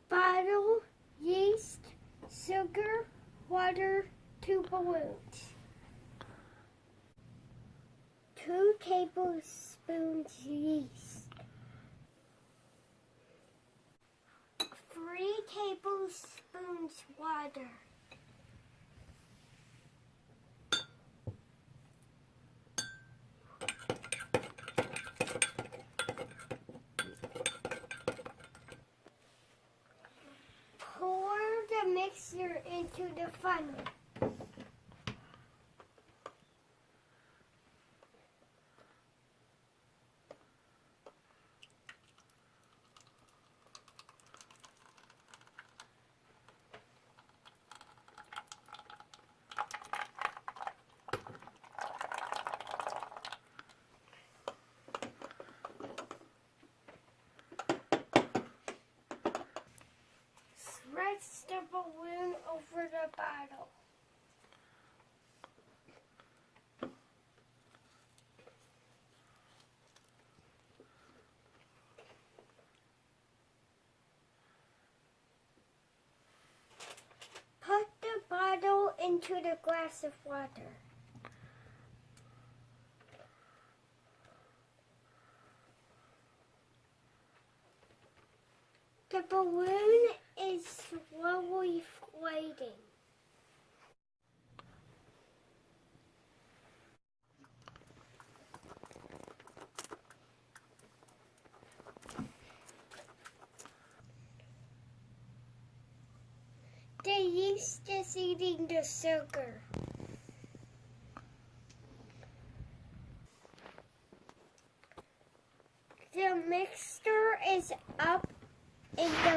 bottle, yeast, sugar, water, 2 balloons. 2 tablespoons yeast. 3 tablespoons water. Pour the mixture into the funnel. Stretch the balloon over the bottle. Put the bottle into the glass of water. The balloon is slowly inflating. The yeast is eating the sugar. The mixture is up in the